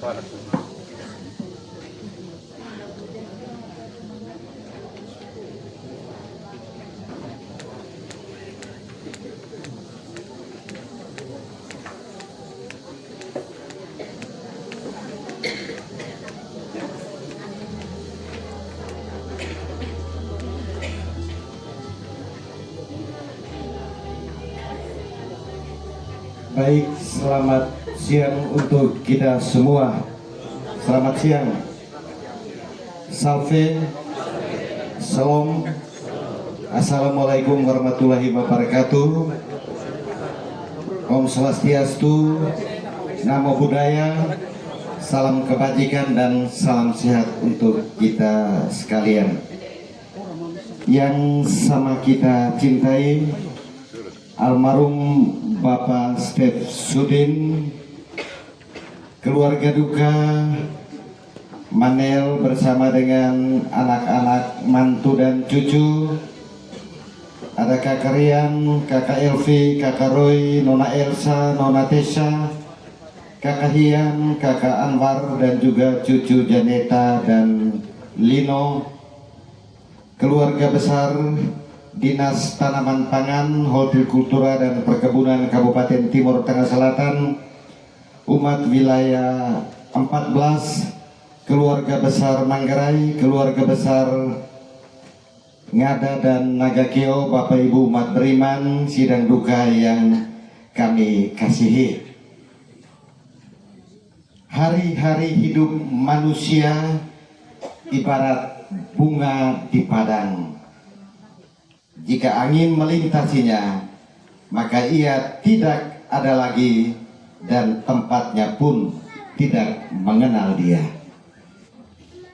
Baik, selamat siang untuk kita semua. Selamat siang. Salve, Salam, Assalamualaikum warahmatullahi wabarakatuh. Om Swastiastu, Namo Buddhaya, salam kebajikan dan salam sehat untuk kita sekalian. Yang sama kita cintai, almarhum Bapak Stef Sudin, keluarga duka Manel bersama dengan anak-anak, mantu dan cucu. Ada Kakak Rian, Kakak Elvi, Kakak Roy, Nona Elsa, Nona Tessa, Kakak Hian, Kakak Anwar dan juga cucu Janeta dan Lino. Keluarga besar Dinas Tanaman Pangan, Hortikultura dan Perkebunan Kabupaten Timur Tengah Selatan, umat wilayah 14, keluarga besar Manggarai, keluarga besar Ngada dan Nagakeo, Bapak Ibu umat beriman, sidang duka yang kami kasihi. Hari-hari hidup manusia ibarat bunga di padang. Jika angin melintasinya, maka ia tidak ada lagi dan tempatnya pun tidak mengenal dia.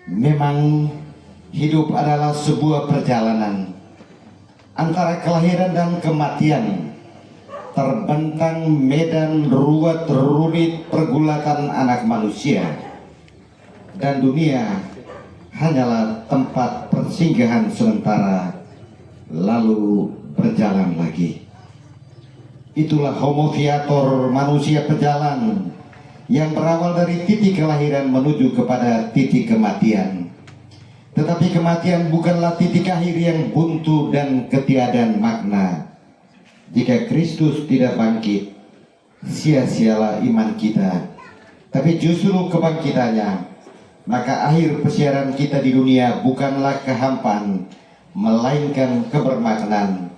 Memang hidup adalah sebuah perjalanan antara kelahiran dan kematian. Terbentang medan ruwet rumit pergulatan anak manusia, dan dunia hanyalah tempat persinggahan sementara, lalu berjalan lagi. Itulah homo viator, manusia pejalan yang berawal dari titik kelahiran menuju kepada titik kematian. Tetapi kematian bukanlah titik akhir yang buntu dan ketiadaan makna. Jika Kristus tidak bangkit, sia-sialah iman kita. Tapi justru kebangkitannya, maka akhir pesiaran kita di dunia bukanlah kehampaan, melainkan kebermaknaan,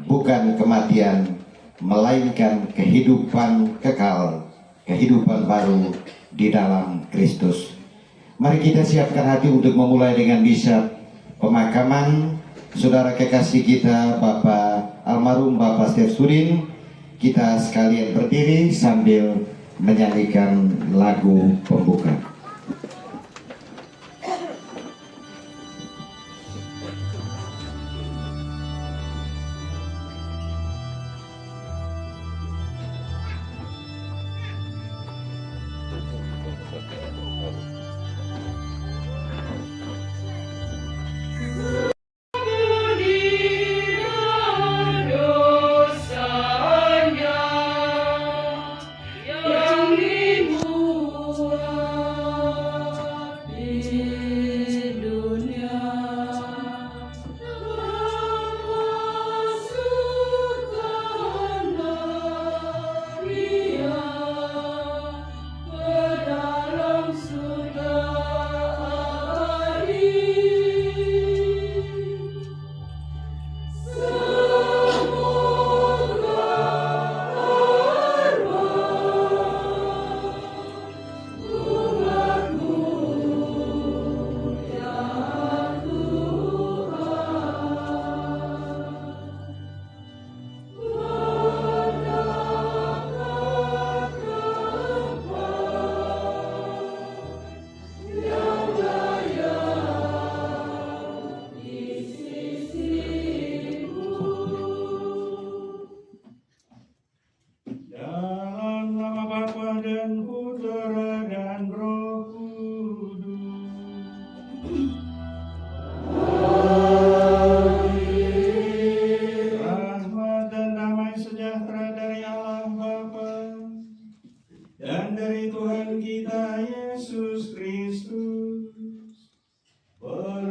bukan kematian, melainkan kehidupan kekal, kehidupan baru di dalam Kristus. Mari kita siapkan hati untuk memulai dengan misa pemakaman saudara kekasih kita Bapak almarhum Bapak Stef Sudin. Kita sekalian berdiri sambil menyanyikan lagu pembuka. Yang dibuat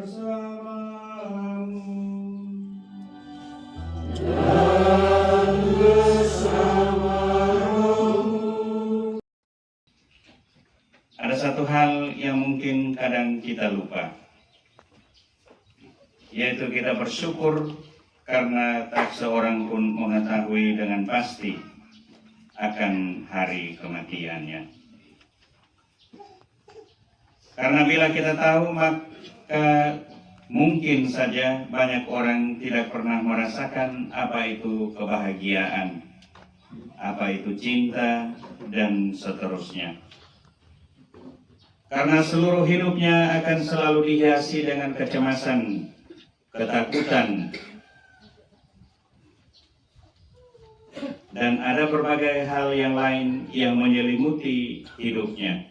bersamamu. Ada satu hal yang mungkin kadang kita lupa, yaitu kita bersyukur karena tak seorang pun mengetahui dengan pasti akan hari kematiannya. Karena bila kita tahu, maka mungkin saja banyak orang tidak pernah merasakan apa itu kebahagiaan, apa itu cinta, dan seterusnya. Karena seluruh hidupnya akan selalu dihiasi dengan kecemasan, ketakutan, dan ada berbagai hal yang lain yang menyelimuti hidupnya.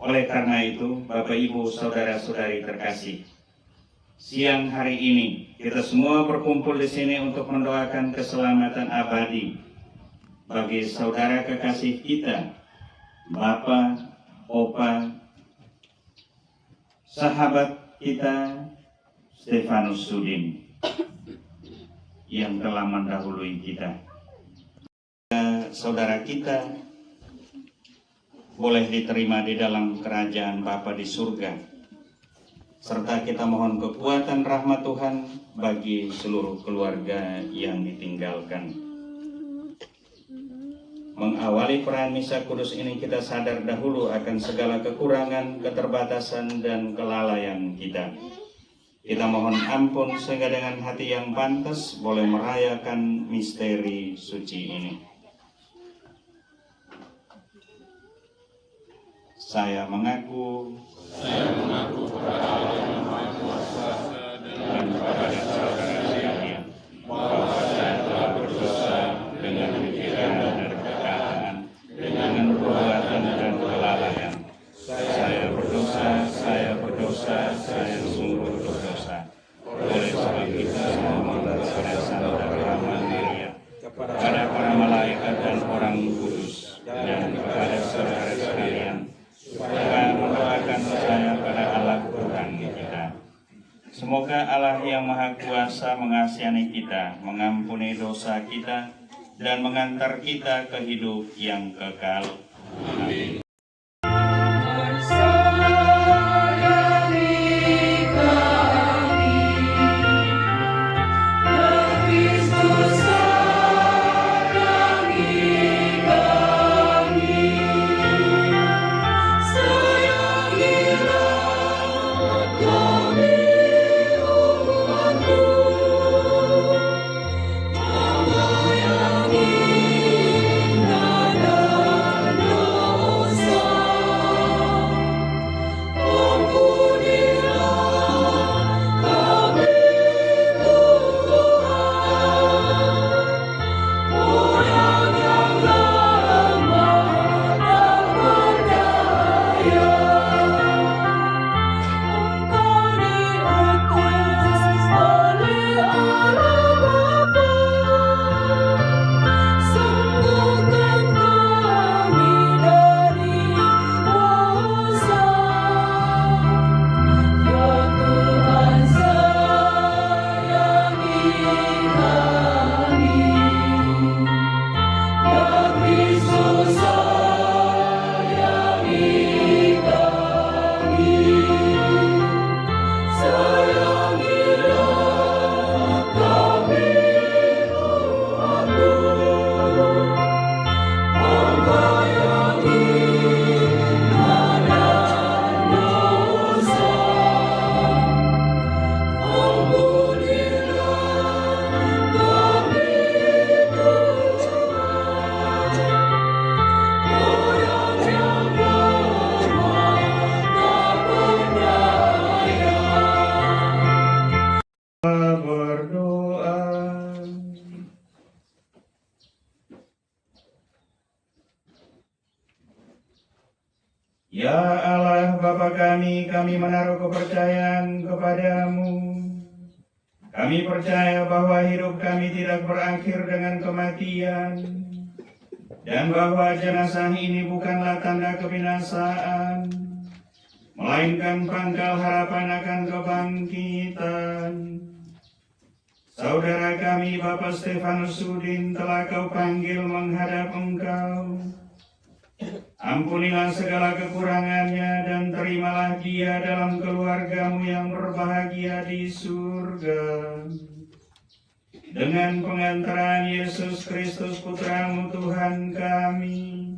Oleh karena itu, Bapak, Ibu, Saudara-saudari terkasih, siang hari ini kita semua berkumpul di sini untuk mendoakan keselamatan abadi bagi saudara kekasih kita, Bapak, Opa, sahabat kita Stefanus Sudin yang telah mendahului kita. Saudara kita boleh diterima di dalam kerajaan Bapa di surga, serta kita mohon kekuatan rahmat Tuhan bagi seluruh keluarga yang ditinggalkan. Mengawali perayaan Misa Kudus ini, kita sadar dahulu akan segala kekurangan, keterbatasan, dan kelalaian kita. Kita mohon ampun sehingga dengan hati yang pantas boleh merayakan misteri suci ini. Saya mengaku kepada Allah yang Maha Kuasa dan kepada saudara sekalian bahwa saya telah berdosa dengan pikiran dan perkataan, dengan perbuatan dan kelalaian. Saya berdosa, saya sungguh berdosa. Oleh sebab itu saya memohon kepada Santa Maria, kepada para malaikat dan orang kudus, dan kepada saudara sekalian, supaya mendoakan saya pada Allah Tuhan kita. Semoga Allah yang Maha Kuasa mengasihani kita, mengampuni dosa kita, dan mengantar kita ke hidup yang kekal. Amin. Ya Allah Bapa kami menaruh kepercayaan kepadamu. Kami percaya bahwa hidup kami tidak berakhir dengan kematian, dan bahwa jenazah ini bukanlah tanda kebinasaan, melainkan pangkal harapan akan kebangkitan. Saudara kami Bapak Stefanus Udin telah Kau panggil menghadap Engkau. Ampunilah segala kekurangannya dan terimalah dia dalam keluarga-Mu yang berbahagia di surga. Dengan pengantaran Yesus Kristus Putra-Mu Tuhan kami,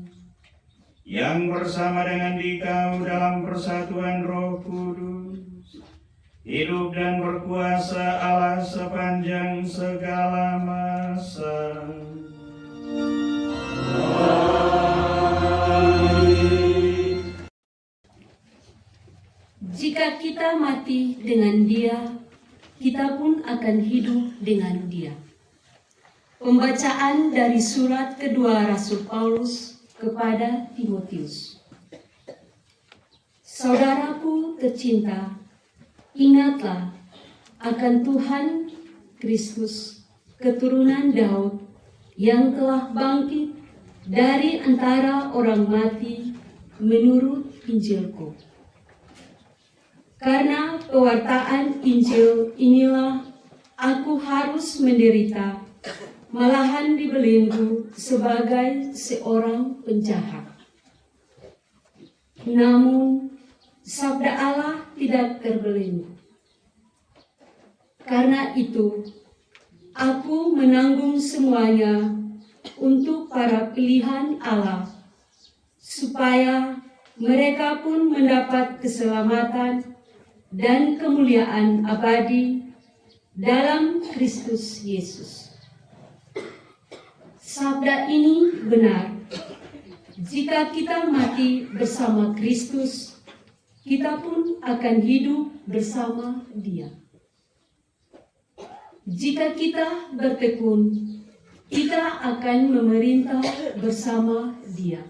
yang bersama dengan Dikau dalam persatuan Roh Kudus, hidup dan berkuasa Allah sepanjang segala masa. Jika kita mati dengan Dia, kita pun akan hidup dengan Dia. Pembacaan dari surat kedua Rasul Paulus kepada Timotius. Saudaraku tercinta, ingatlah akan Tuhan Kristus, keturunan Daud, yang telah bangkit dari antara orang mati menurut Injilku. Karena pewartaan Injil inilah aku harus menderita, malahan dibelenggu sebagai seorang penjahat. Namun, sabda Allah tidak terbelenggu. Karena itu, aku menanggung semuanya untuk para pilihan Allah, supaya mereka pun mendapat keselamatan dan kemuliaan abadi dalam Kristus Yesus. Sabda ini benar. Jika kita mati bersama Kristus, kita pun akan hidup bersama Dia. Jika kita bertekun, kita akan memerintah bersama Dia.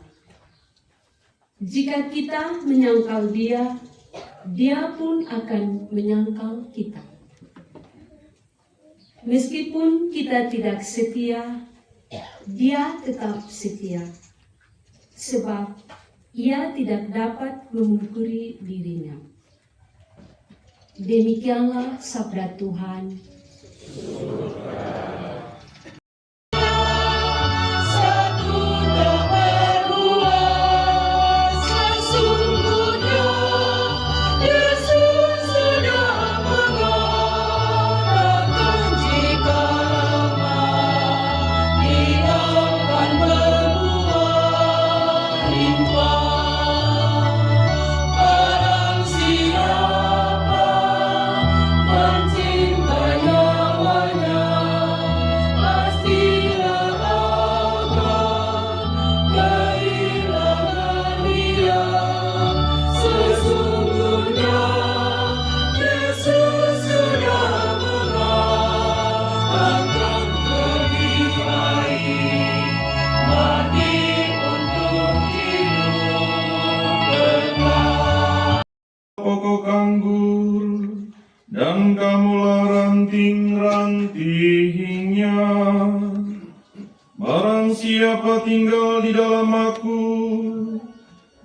Jika kita menyangkal Dia, Dia pun akan menyangkal kita. Meskipun kita tidak setia, Dia tetap setia, sebab Ia tidak dapat memungkiri dirinya. Demikianlah sabda Tuhan. Pokok anggur, dan kamulah ranting-rantingnya. Barang siapa tinggal di dalam aku,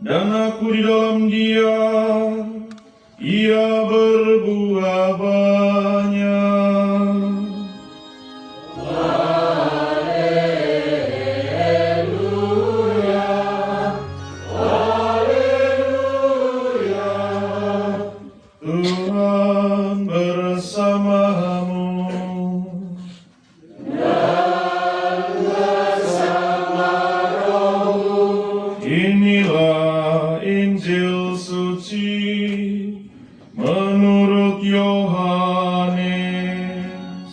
dan aku di dalam dia, ia berbuah banyak. Tuhan bersamamu. Inilah Injil suci menurut Yohanes.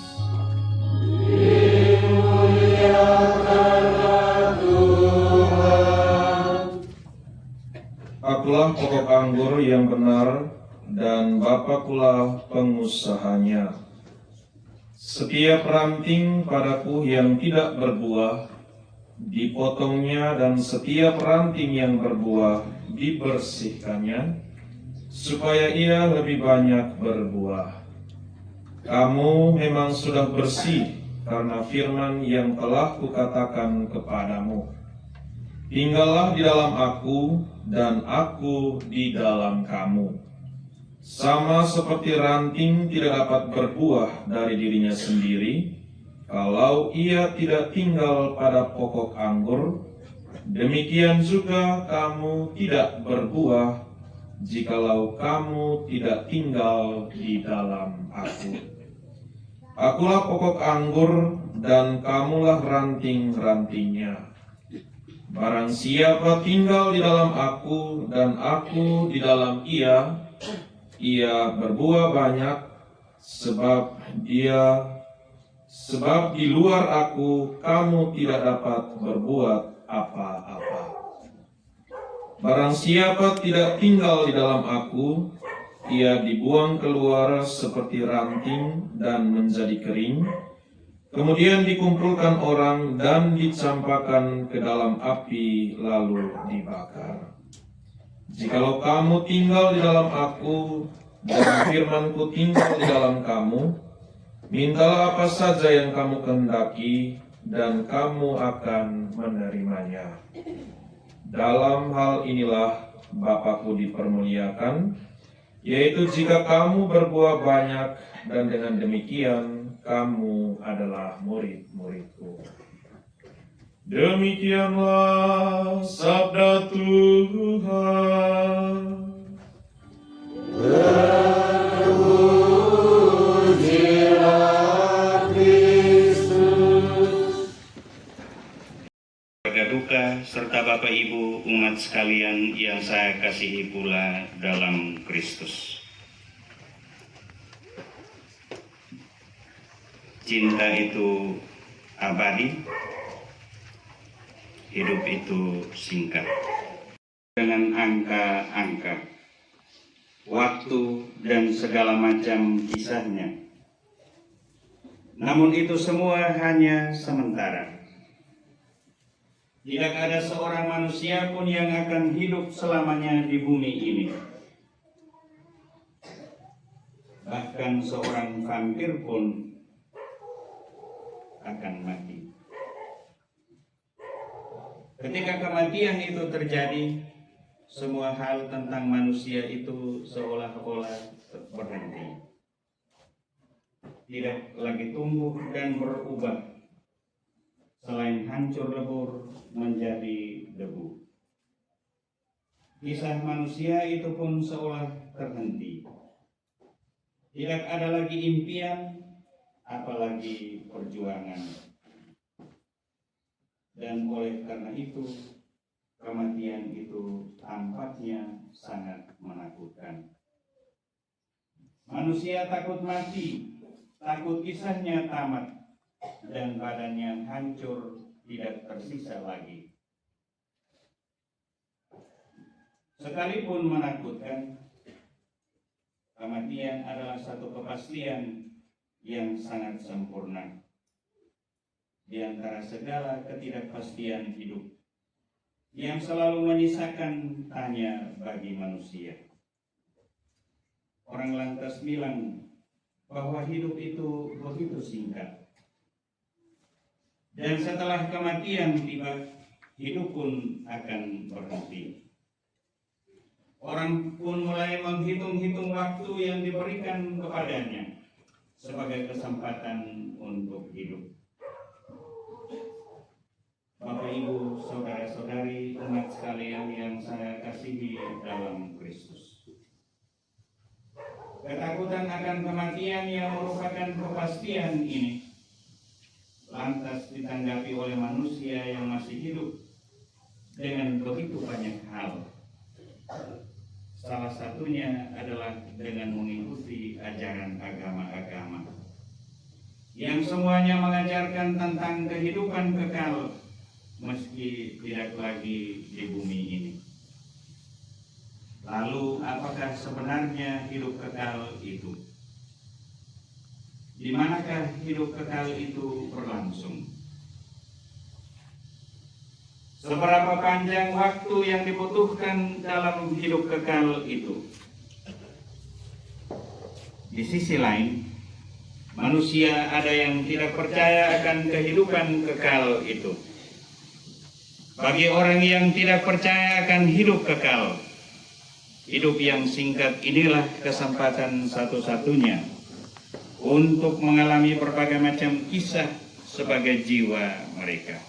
Akulah pokok anggur yang benar, dan Bapakulah pengusahanya. Setiap ranting padaku yang tidak berbuah, dipotongnya, dan setiap ranting yang berbuah, dibersihkannya, supaya ia lebih banyak berbuah. Kamu memang sudah bersih karena firman yang telah kukatakan kepadamu. Tinggallah di dalam aku, dan aku di dalam kamu. Sama seperti ranting tidak dapat berbuah dari dirinya sendiri, kalau ia tidak tinggal pada pokok anggur, demikian juga kamu tidak berbuah, jikalau kamu tidak tinggal di dalam aku. Akulah pokok anggur, dan kamulah ranting-rantingnya. Barang siapa tinggal di dalam aku dan aku di dalam ia berbuah banyak, sebab di luar aku kamu tidak dapat berbuat apa-apa. Barang siapa tidak tinggal di dalam aku, ia dibuang keluar seperti ranting dan menjadi kering, kemudian dikumpulkan orang dan dicampakkan ke dalam api lalu dibakar. Jikalau kamu tinggal di dalam aku dan firman-Ku tinggal di dalam kamu, mintalah apa saja yang kamu kehendaki dan kamu akan menerimanya. Dalam hal inilah Bapa-Ku dipermuliakan, yaitu jika kamu berbuah banyak, dan dengan demikian kamu adalah murid-murid-Ku. Demikianlah sabda Tuhan. Terpujilah Kristus. Keluarga duka serta Bapak Ibu umat sekalian yang saya kasihi pula dalam Kristus. Cinta itu abadi, hidup itu singkat. Dengan angka-angka, waktu dan segala macam kisahnya. Namun itu semua hanya sementara. Tidak ada seorang manusia pun yang akan hidup selamanya di bumi ini. Bahkan seorang vampir pun akan mati. Ketika kematian itu terjadi, semua hal tentang manusia itu seolah-olah berhenti. Tidak lagi tumbuh dan berubah, selain hancur lebur menjadi debu. Kisah manusia itu pun seolah terhenti. Tidak ada lagi impian, apalagi perjuangan. Dan oleh karena itu, kematian itu tampaknya sangat menakutkan. Manusia takut mati, takut kisahnya tamat, dan badannya hancur, tidak tersisa lagi. Sekalipun menakutkan, kematian adalah satu kepastian yang sangat sempurna di antara segala ketidakpastian hidup yang selalu menyisakan tanya bagi manusia. Orang lantas bilang bahwa hidup itu begitu singkat, dan setelah kematian tiba, hidup pun akan berhenti. Orang pun mulai menghitung-hitung waktu yang diberikan kepadanya sebagai kesempatan untuk hidup. Bapak, Ibu, saudara-saudari, umat sekalian yang saya kasihi dalam Kristus. Ketakutan akan kematian yang merupakan kepastian ini lantas ditanggapi oleh manusia yang masih hidup dengan begitu banyak hal. Salah satunya adalah dengan mengikuti ajaran agama-agama yang semuanya mengajarkan tentang kehidupan kekal meski tidak lagi di bumi ini. Lalu apakah sebenarnya hidup kekal itu? Di manakah hidup kekal itu berlangsung? Seberapa panjang waktu yang dibutuhkan dalam hidup kekal itu? Di sisi lain, manusia ada yang tidak percaya akan kehidupan kekal itu. Bagi orang yang tidak percaya akan hidup kekal, hidup yang singkat inilah kesempatan satu-satunya untuk mengalami berbagai macam kisah sebagai jiwa mereka.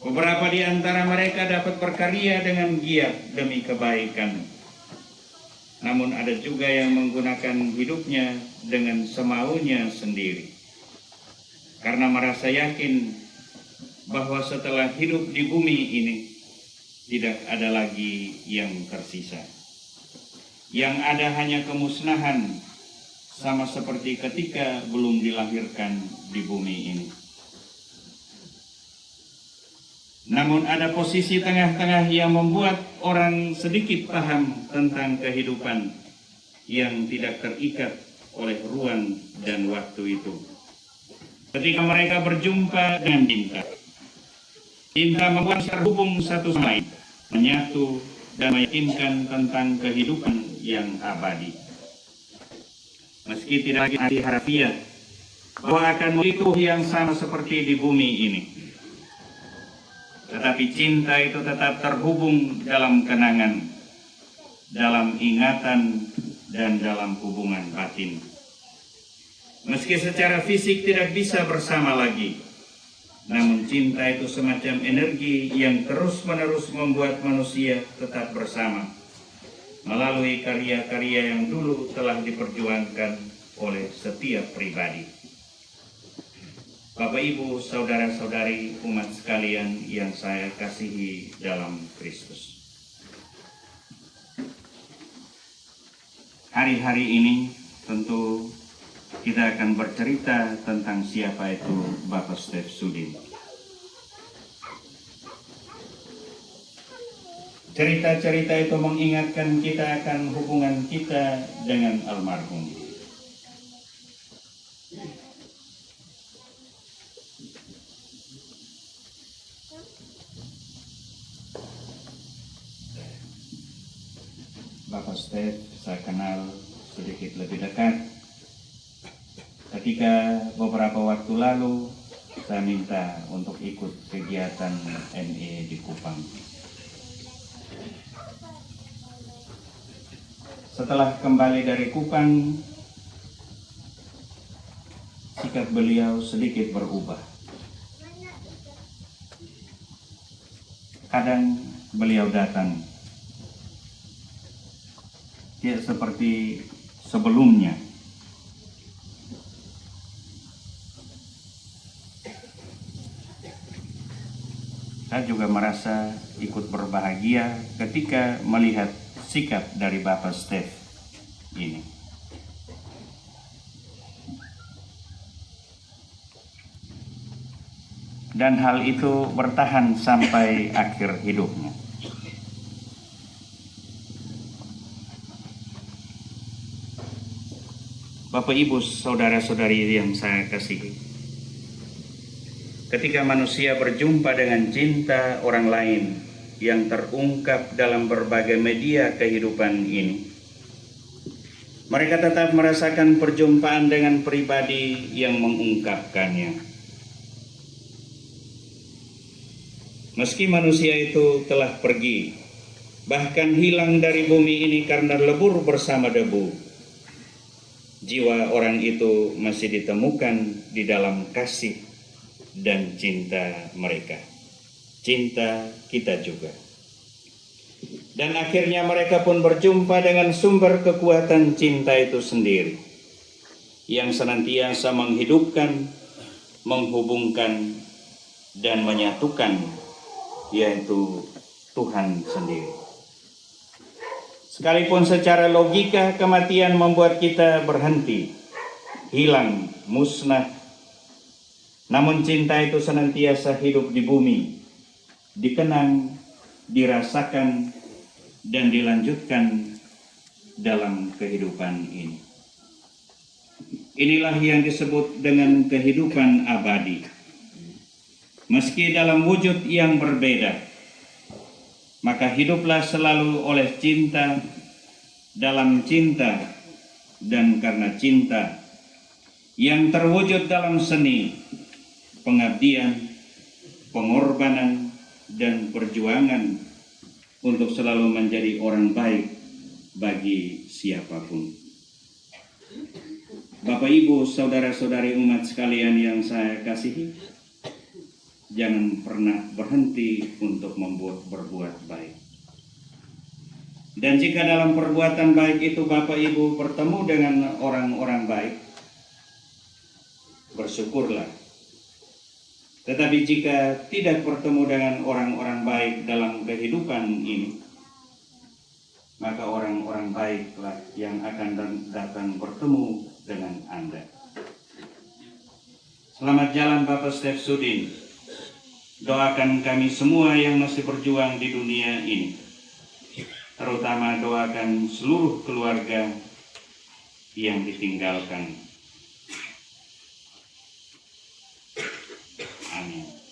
Beberapa di antara mereka dapat berkarya dengan giat demi kebaikan. Namun ada juga yang menggunakan hidupnya dengan semaunya sendiri. Karena merasa yakin bahwa setelah hidup di bumi ini tidak ada lagi yang tersisa. Yang ada hanya kemusnahan, sama seperti ketika belum dilahirkan di bumi ini. Namun ada posisi tengah-tengah yang membuat orang sedikit paham tentang kehidupan yang tidak terikat oleh ruang dan waktu itu. Ketika mereka berjumpa dengan cinta. Cinta membuat terhubung satu sama lain, menyatu dan meyakinkan tentang kehidupan yang abadi. Meski tidak lagi arti harfiah bahwa akan begitu yang sama seperti di bumi ini, tetapi cinta itu tetap terhubung dalam kenangan, dalam ingatan, dan dalam hubungan batin. Meski secara fisik tidak bisa bersama lagi, namun cinta itu semacam energi yang terus-menerus membuat manusia tetap bersama melalui karya-karya yang dulu telah diperjuangkan oleh setiap pribadi. Bapak, Ibu, saudara-saudari umat sekalian yang saya kasihi dalam Kristus. Hari-hari ini tentu kita akan bercerita tentang siapa itu Bapak Stef Sudin. Cerita-cerita itu mengingatkan kita akan hubungan kita dengan almarhum. Bapak Stef saya kenal sedikit lebih dekat ketika beberapa waktu lalu saya minta untuk ikut kegiatan ME di Kupang. Setelah kembali dari Kupang, sikap beliau sedikit berubah. Kadang beliau datang tidak seperti sebelumnya. Saya juga merasa ikut berbahagia ketika melihat sikap dari Bapak Stef ini. Dan hal itu bertahan sampai akhir hidupnya. Bapak, Ibu, saudara-saudari yang saya kasihi, ketika manusia berjumpa dengan cinta orang lain yang terungkap dalam berbagai media kehidupan ini, mereka tetap merasakan perjumpaan dengan pribadi yang mengungkapkannya. Meski manusia itu telah pergi, bahkan hilang dari bumi ini karena lebur bersama debu, jiwa orang itu masih ditemukan di dalam kasih dan cinta mereka, cinta kita juga. Dan akhirnya mereka pun berjumpa dengan sumber kekuatan cinta itu sendiri, yang senantiasa menghidupkan, menghubungkan, dan menyatukan, yaitu Tuhan sendiri. Sekalipun secara logika kematian membuat kita berhenti, hilang, musnah, namun cinta itu senantiasa hidup di bumi, dikenang, dirasakan, dan dilanjutkan dalam kehidupan ini. Inilah yang disebut dengan kehidupan abadi. Meski dalam wujud yang berbeda, maka hiduplah selalu oleh cinta, dalam cinta, dan karena cinta, yang terwujud dalam seni, pengabdian, pengorbanan, dan perjuangan untuk selalu menjadi orang baik bagi siapapun. Bapak, Ibu, saudara-saudari umat sekalian yang saya kasihi, jangan pernah berhenti untuk berbuat baik. Dan jika dalam perbuatan baik itu Bapak Ibu bertemu dengan orang-orang baik, bersyukurlah. Tetapi jika tidak bertemu dengan orang-orang baik dalam kehidupan ini, maka orang-orang baiklah yang akan datang bertemu dengan Anda. Selamat jalan Bapak Stef Sudin. Doakan kami semua yang masih berjuang di dunia ini. Terutama doakan seluruh keluarga yang ditinggalkan. Amin. Amen.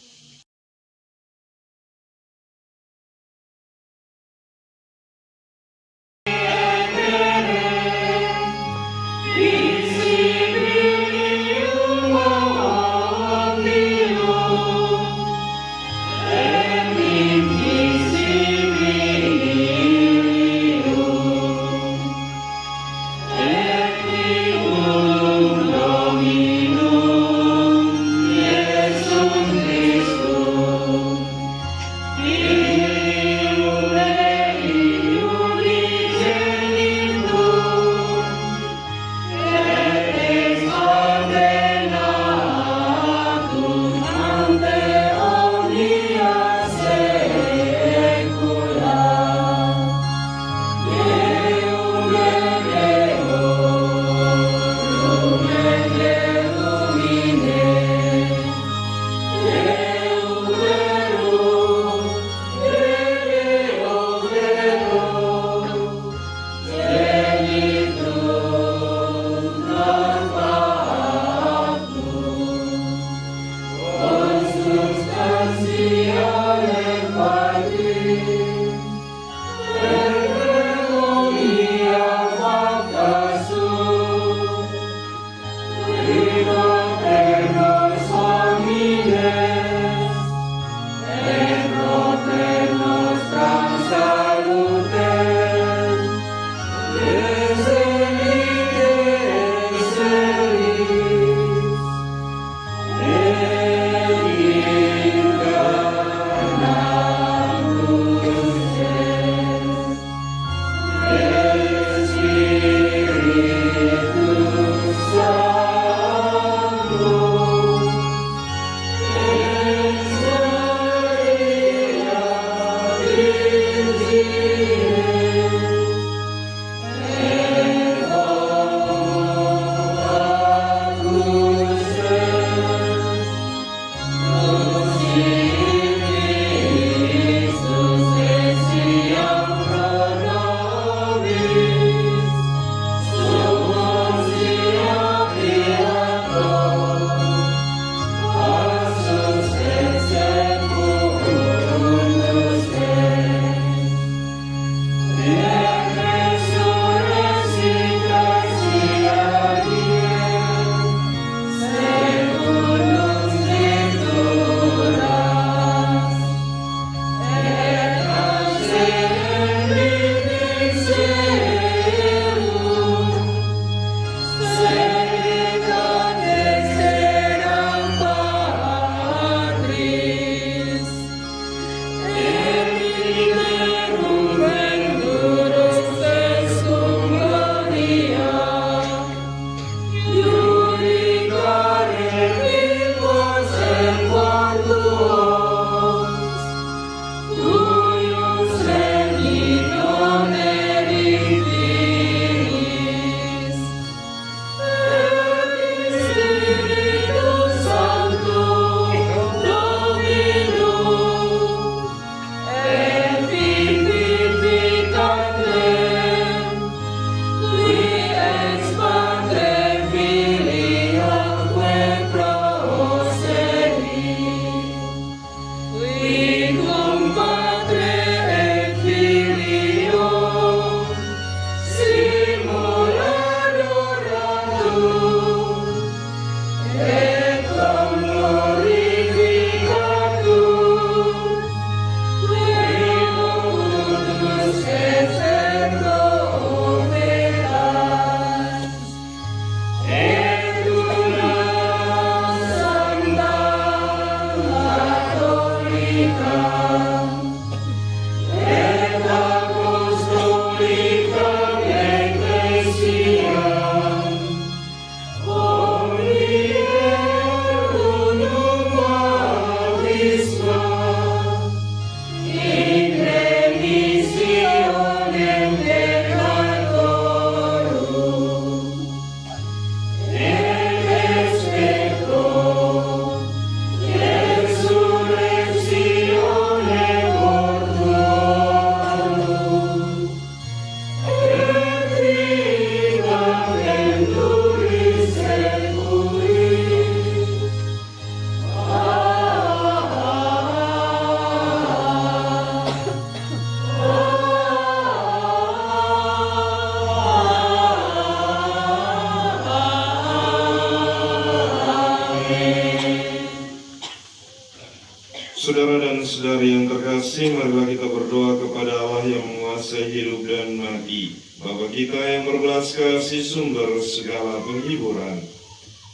saudara dan saudari yang terkasih, marilah kita berdoa kepada Allah yang menguasai hidup dan mati, Bapa kita yang berbelas kasih, sumber segala penghiburan.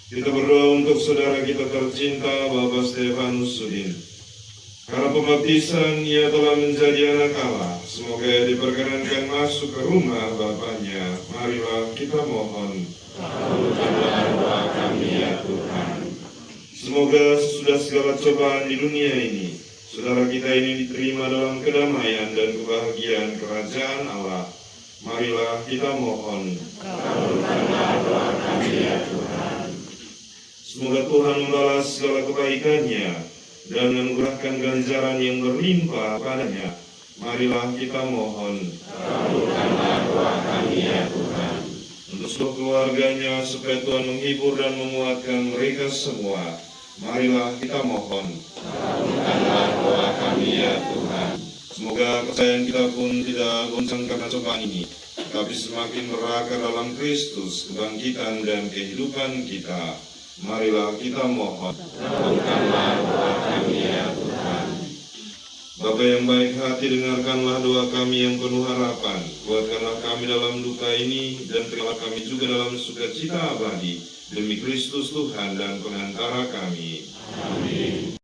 Kita berdoa untuk saudara kita tercinta, Bapak Stefanus Sudin. Karena pembaptisan ia telah menjadi anak Allah, semoga ia diperkenankan masuk ke rumah Bapaknya. Marilah kita mohon. Kabulkanlah doa kami ya Tuhan. Semoga sesudah segala cobaan di dunia ini, saudara kita ini diterima dalam kedamaian dan kebahagiaan kerajaan Allah. Marilah kita mohon. Kabulkanlah doa kami ya Tuhan. Semoga Tuhan membalas segala kebaikannya dan menganugerahkan ganjaran yang berlimpah padanya. Marilah kita mohon. Kabulkanlah doa kami ya Tuhan. Untuk seluruh keluarganya, supaya Tuhan menghibur dan menguatkan mereka semua. Marilah kita mohon. Kabulkanlah doa kami ya Tuhan. Semoga kepercayaan kita pun tidak goncang karena cobaan ini, tapi semakin berakar dalam Kristus, kebangkitan dan kehidupan kita. Marilah kita mohon. Kabulkanlah doa kami ya Tuhan. Bapa yang baik hati, dengarkanlah doa kami yang penuh harapan. Kuatkanlah kami dalam duka ini, dan terimalah kami juga dalam sukacita abadi. Demi Kristus Tuhan dan pengantara kami. Amin.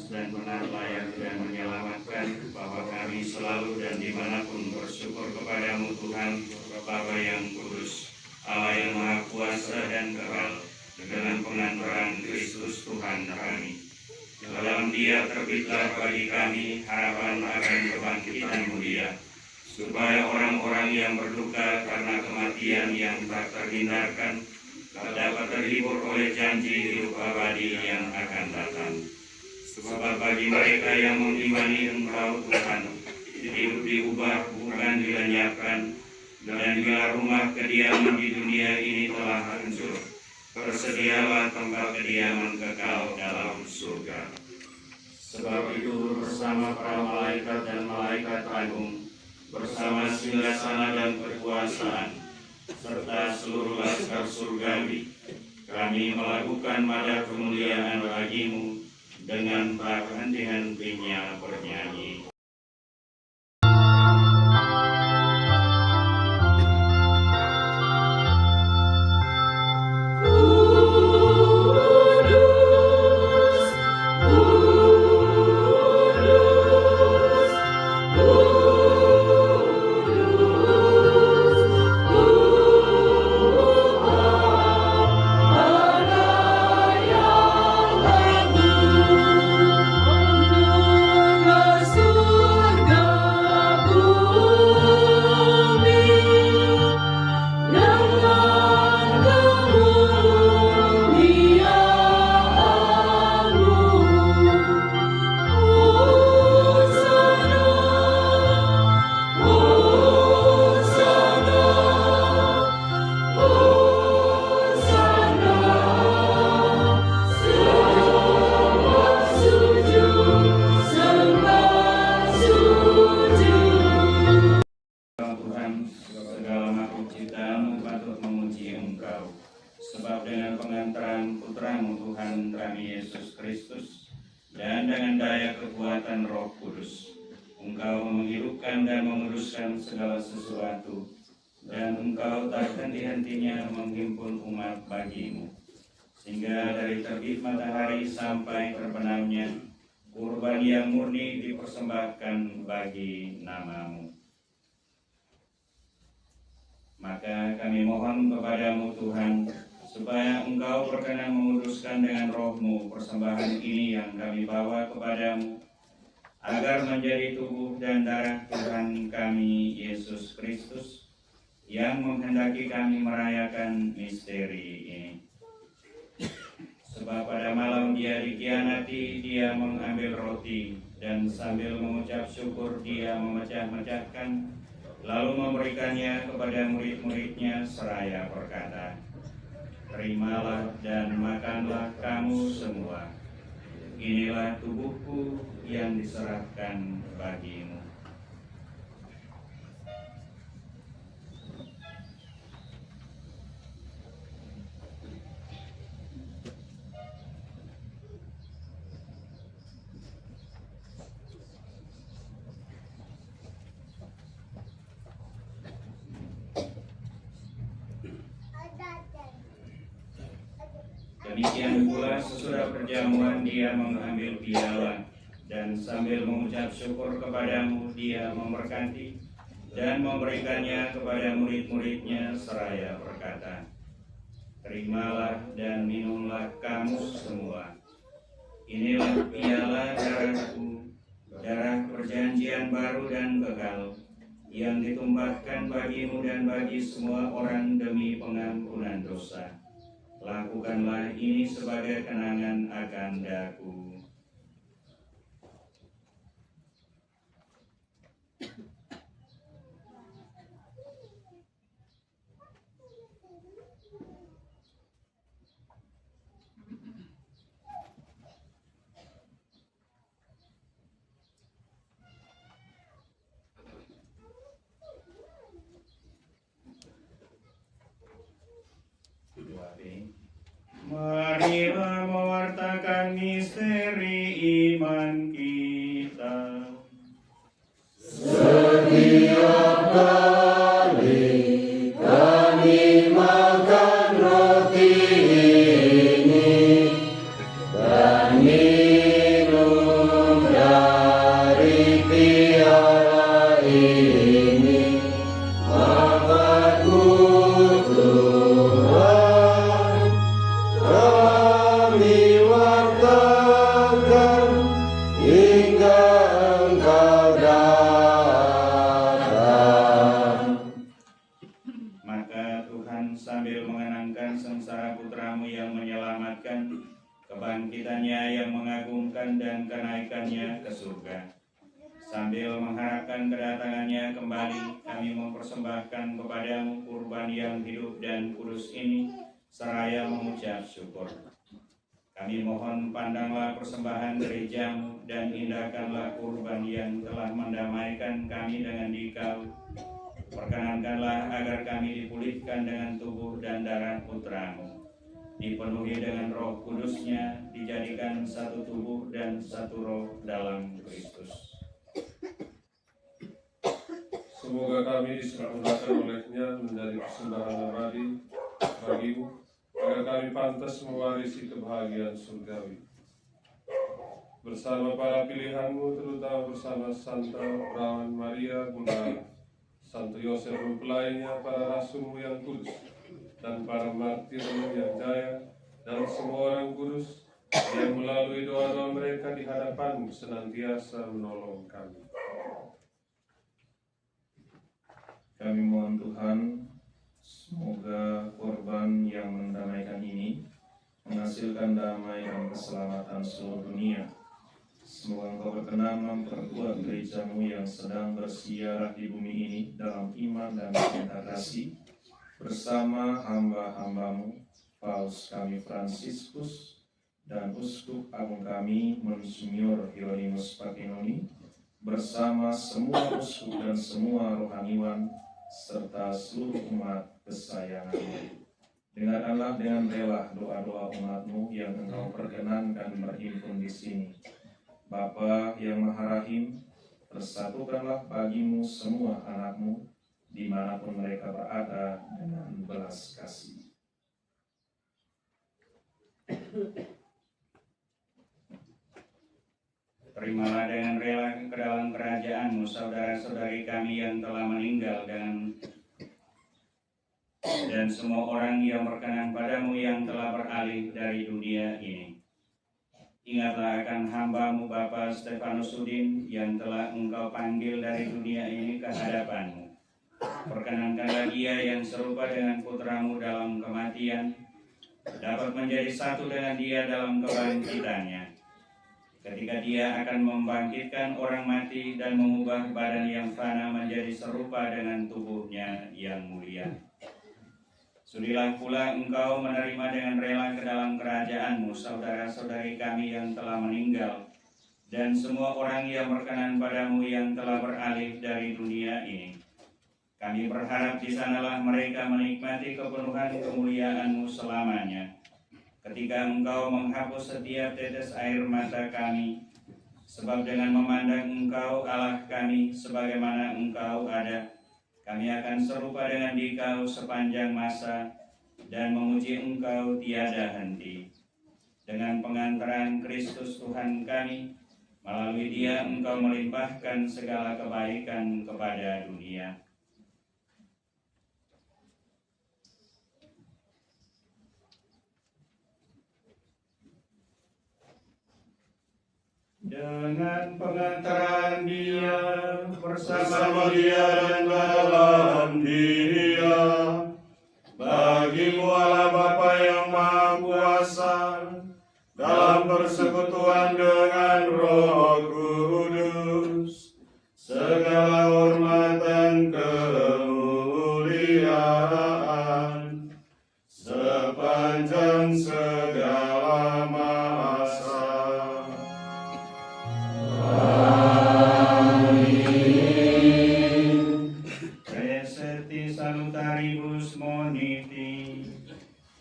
dan benar, layak dan menyelamatkan, bahwa kami selalu dan dimanapun bersyukur kepadamu Tuhan, Bapa yang kudus, Allah yang Maha Kuasa dan kekal, dengan pengantaran Kristus Tuhan kami. Dalam Dia terbitlah bagi kami harapan akan kebangkitan mulia, supaya orang-orang yang berduka karena kematian yang tak terhindarkan dapat terhibur oleh janji hidup abadi yang akan datang. Sebab bagi mereka yang mengimani Engkau Tuhan, hidup diubah bukan dilenyapkan, dan bila rumah kediaman di dunia ini telah hancur, bersedialah tempat kediaman kekal dalam surga. Sebab itu bersama para malaikat dan malaikat agung, bersama singgasana dan kekuasaan, serta seluruh laskar surgawi, kami melakukan madah kemuliaan bagimu dengan tak henti-hentinya bernyanyi. Sebab dengan pengantaran Putramu Tuhan kami Yesus Kristus, dan dengan daya kekuatan Roh Kudus, Engkau menghidupkan dan menguduskan segala sesuatu, dan Engkau tak henti-hentinya menghimpun umat bagimu, sehingga dari terbit matahari sampai terbenamnya, kurban yang murni dipersembahkan bagi namamu. Maka kami mohon kepadamu Tuhan, supaya Engkau berkenan menguduskan dengan Roh-Mu persembahan ini yang kami bawa kepadamu, agar menjadi tubuh dan darah Tuhan kami Yesus Kristus, yang menghendaki kami merayakan misteri ini. Sebab pada malam Dia dikhianati, Dia mengambil roti, dan sambil mengucap syukur Dia memecah-mecahkan, lalu memberikannya kepada murid-muridnya seraya berkata, "Terimalah dan makanlah kamu semua. Inilah tubuhku yang diserahkan bagimu." Demikian pula sesudah perjamuan Dia mengambil piala, dan sambil mengucap syukur kepadamu Dia memberkati dan memberikannya kepada murid-muridnya seraya berkata, "Terimalah dan minumlah kamu semua. Inilah piala darahku, darah perjanjian baru dan kekal, yang ditumpahkan bagimu dan bagi semua orang demi pengampunan dosa. Lakukanlah ini sebagai kenangan akan daku." Marilah mewartakan misteri iman kita. Setiap kali kami makan roti ini dan minum dan kenaikannya ke surga. Sambil mengharapkan kedatangannya kembali, kami mempersembahkan kepadamu kurban yang hidup dan kudus ini, seraya mengucap syukur. Kami mohon pandanglah persembahan gerejamu dan indahkanlah kurban yang telah mendamaikan kami dengan Dikau. Perkenankanlah agar kami dipulihkan dengan tubuh dan darah putramu, dipenuhi dengan Roh Kudusnya, dijadikan satu tubuh dan satu roh dalam Kristus. Semoga kami disempurnakan olehnya menjadi persembahan abadi bagimu, agar kami pantas mewarisi kebahagiaan surgawi. Bersama para pilihanmu, terutama bersama Santa Perawan Maria Bunda, Santo Yosef mempelainya, para rasulmu yang kudus, dan para martirmu yang jaya, dan semua orang kudus yang melalui doa-doa mereka di hadapanmu senantiasa menolong kami. Kami mohon Tuhan, semoga korban yang mendamaikan ini menghasilkan damai dan keselamatan seluruh dunia. Semoga Engkau berkenan memperkuat gerejamu yang sedang bersiarah di bumi ini dalam iman dan cinta kasih, bersama hamba-hambamu, Paus kami Fransiskus, dan Uskup Agung kami, Monsinyur Hieronymus Pakinoni, bersama semua uskup dan semua rohaniwan, serta seluruh umat kesayanganmu. Dengarkanlah dengan rela doa-doa umatmu yang Engkau perkenankan berhimpun di sini. Bapa yang Maha Rahim, persatukanlah bagimu semua anakmu, dimanapun mereka berada, dengan belas kasih. Terimalah dengan rela ke dalam kerajaan-Mu saudara-saudari kami yang telah meninggal dan semua orang yang berkenan padamu yang telah beralih dari dunia ini. Ingatlah akan hamba-Mu Bapa Stefanus Udin yang telah Engkau panggil dari dunia ini ke hadapan-Mu. Perkenankanlah dia yang serupa dengan putra-Mu dalam kematian, dapat menjadi satu dengan dia dalam kebangkitannya. Ketika dia akan membangkitkan orang mati dan mengubah badan yang fana menjadi serupa dengan tubuhnya yang mulia. Sudilah pula Engkau menerima dengan rela ke dalam kerajaan-Mu saudara-saudari kami yang telah meninggal, dan semua orang yang berkenan padamu yang telah beralih dari dunia ini. Kami berharap di sanalah mereka menikmati kepenuhan kemuliaan-Mu selamanya. Ketika Engkau menghapus setiap tetes air mata kami, sebab dengan memandang Engkau Allah kami sebagaimana Engkau ada, kami akan serupa dengan Dikau sepanjang masa dan memuji Engkau tiada henti. Dengan pengantaran Kristus Tuhan kami, melalui Dia Engkau melimpahkan segala kebaikan kepada dunia. Dengan pengantaran Dia, bersama Dia dan dalam Dia, bagimu Allah Bapa yang Maha Kuasa, dalam persekutuan dengan Roh Kudus, segala hormat dan kemuliaan sepanjang segala masa. Preseti salutaribus moniti,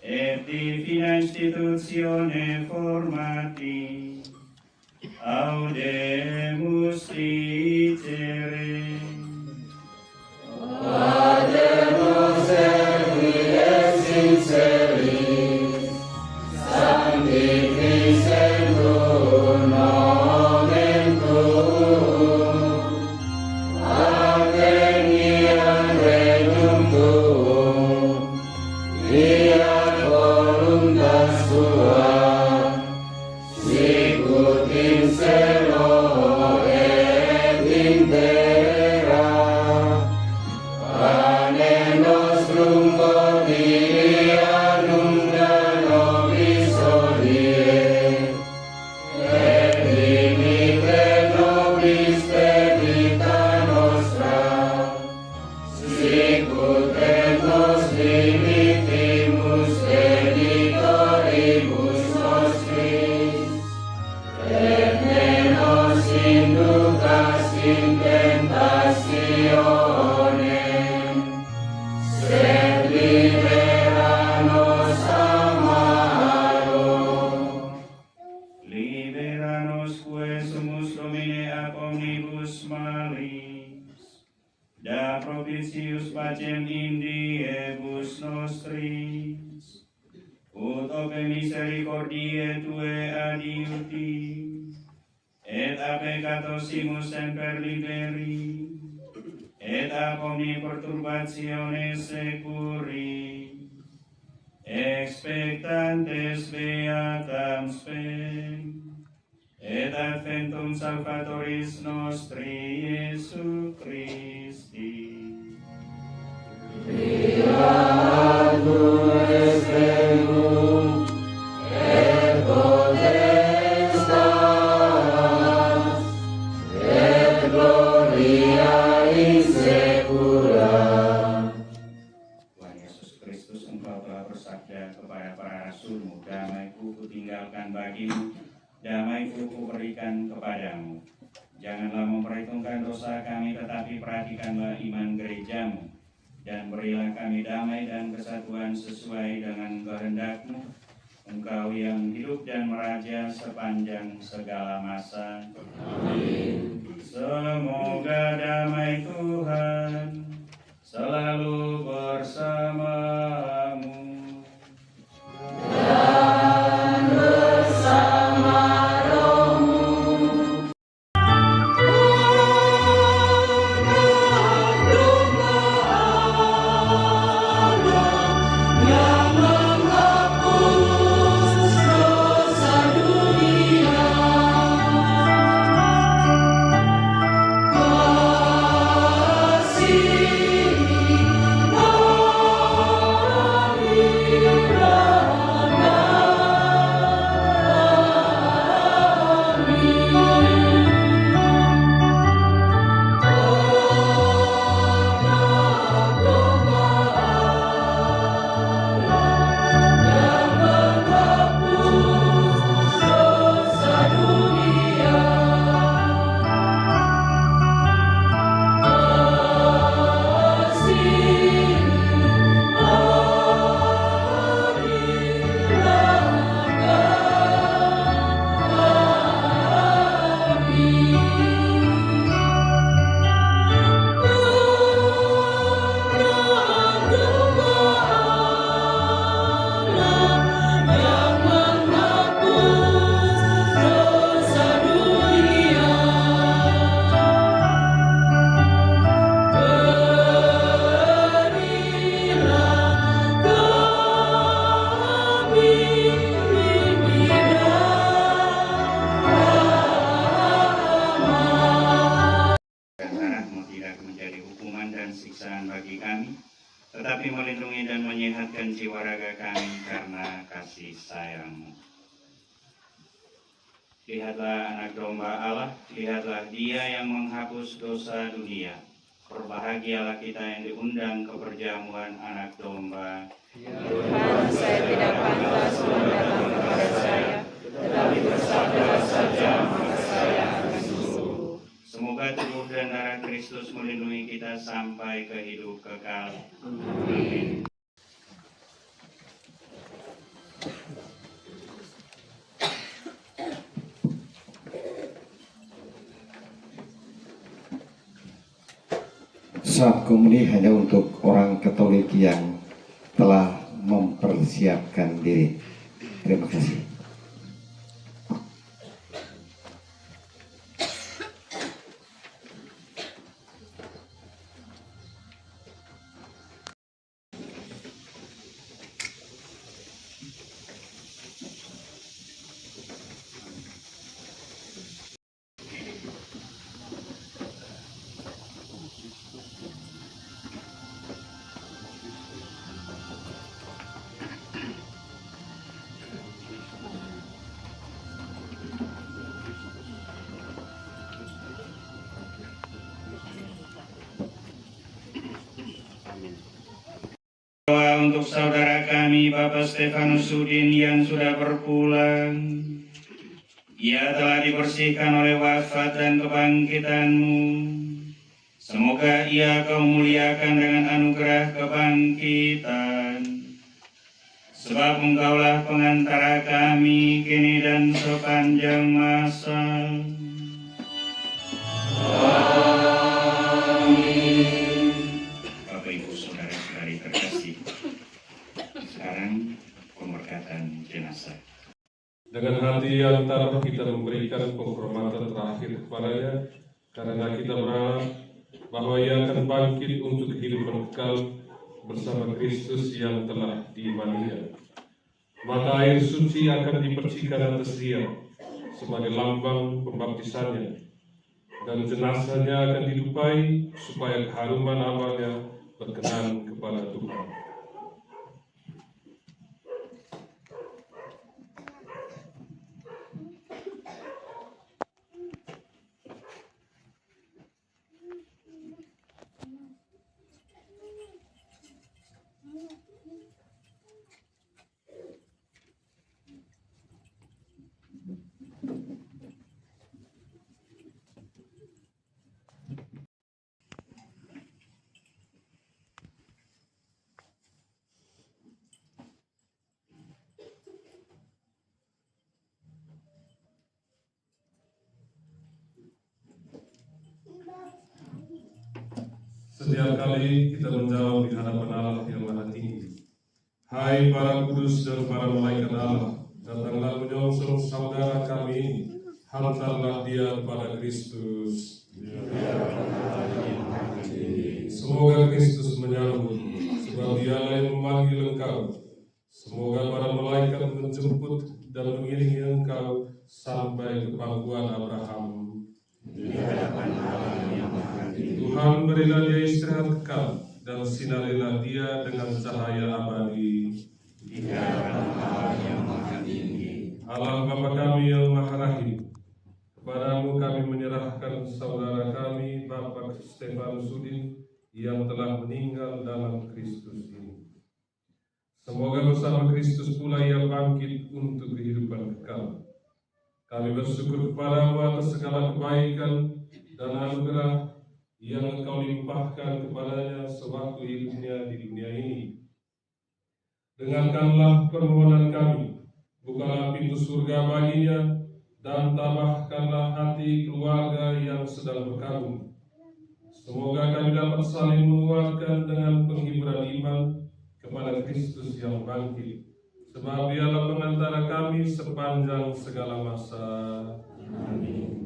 et divina institutione formati, audemus dicere. Ademus servire sinceris, sanctificentur nomen tuum, adveniat regnum tuum, fiat voluntas tua, sicut in cielo et Dominus Domine ab omnibus malis, da propitius pacem in diebus nostris, ut ope misericordiae Tue adiuti, et a peccatosimus semper liberi, et ab omni perturbatione securi, expectantes beatam spem, et adventum Salvatoris nostri Iesu Christi. Tuhan Yesus Kristus, Engkau telah bersabda kepada para rasul-Mu, damai-Ku kutinggalkan bagimu, damai-Ku kuberikan kepadamu. Janganlah memperhitungkan dosa kami, tetapi perhatikanlah iman gereja-Mu, dan berilah kami damai dan kesatuan sesuai dengan kehendak-Mu, Engkau yang hidup dan meraja sepanjang segala masa. Amin. Semoga damai Tuhan selalu bersamamu. tetapi melindungi dan menyehatkan jiwa raga kami karena kasih sayang-Mu. Lihatlah anak domba Allah, lihatlah Dia yang menghapus dosa dunia. Berbahagialah kita yang diundang ke perjamuan anak domba. Tuhan, saya tidak pantas mendatang kepada saya, tetapi bersabdalah saja maka saya akan sembuh. Semoga tubuh dan darah Kristus melindungi kita sampai ke hidup kekal. Amin. Saat komuni hanya untuk orang Katolik yang telah mempersiapkan diri. Terima kasih. Doa untuk saudara kami Bapak Stefanus Sudin yang sudah berpulang. Ia telah dibersihkan oleh wafat dan kebangkitan-Mu. Semoga ia Kau muliakan dengan anugerah kebangkitan. Sebab Engkaulah pengantara kami kini dan sepanjang masa. yang tanah kita memberikan penghormatan terakhir kepadanya, karena kita berharap bahwa Ia akan bangkit untuk kehidupan kekal bersama Kristus yang telah diimaninya. Maka air suci akan dipercikan atas Dia sebagai lambang pembaptisannya, dan jenazahnya akan dilupai supaya keharuman amalnya berkenan kepada Tuhan. Setiap kali kita menjawab di hadapan Allah yang Maha Tinggi, hai para kudus dan para malaikat Allah, datanglah menyongsong saudara kami ini, hantarlah dia kepada Kristus. Semoga Kristus menyambut, sebab Dialah yang memanggil engkau. Semoga para malaikat menjemput dan mengiringi engkau sampai ke pangkuan Abraham. Tuhan, berilah dia istirahat kekal, dan sinarilah dia dengan cahaya abadi. Allah Bapa kami yang Maha Rahim, kepadamu kami menyerahkan saudara kami Bapak Stefanus Sudin yang telah meninggal dalam Kristus ini. Semoga bersama Kristus pula ia bangkit untuk kehidupan kekal. Kami bersyukur kepadamu atas segala kebaikan dan anugerah yang engkau limpahkan kepadanya sewaktu hidupnya di dunia ini. Dengarkanlah permohonan kami, bukalah pintu surga baginya, dan tambahkanlah hati keluarga yang sedang berkabung. Semoga kami dapat saling menguatkan dengan penghiburan iman kepada Kristus yang bangkit, sebab Dialah pengantara kami sepanjang segala masa. Amin.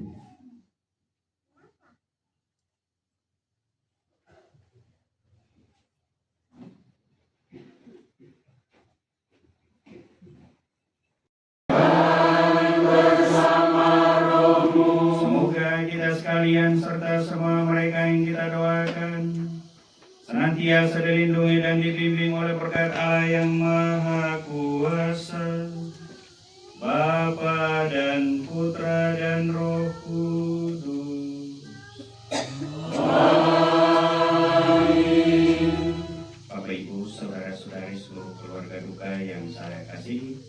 Semoga kita sekalian serta semua mereka yang kita doakan senantiasa dilindungi dan dibimbing oleh berkat Allah yang Maha Kuasa, Bapa dan Putra dan Roh Kudus. Amin. Bapak Ibu, saudara-saudari seluruh keluarga duka yang saya kasihi,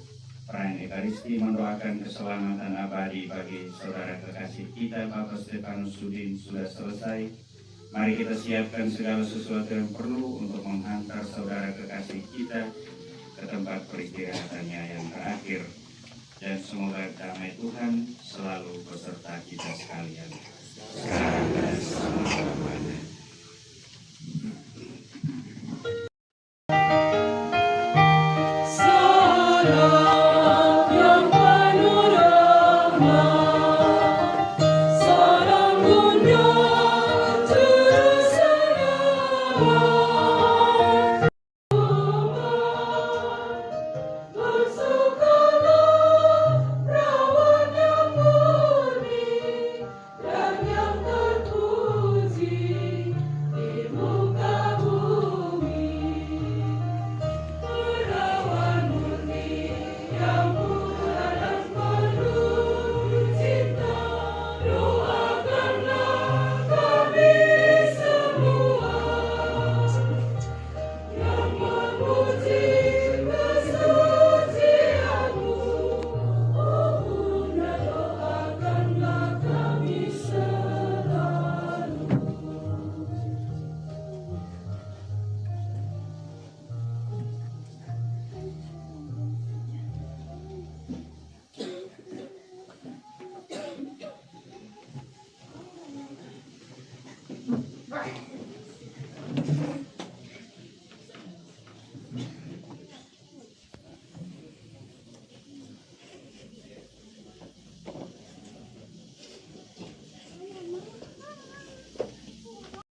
perayaan Ekaristi mendoakan keselamatan abadi bagi saudara kekasih kita Bapak Stefanus Sudin sudah selesai. Mari kita siapkan segala sesuatu yang perlu untuk menghantar saudara kekasih kita ke tempat peristirahatannya yang terakhir. Dan semoga damai Tuhan selalu beserta kita sekalian, sekarang dan selama-lamanya. Right.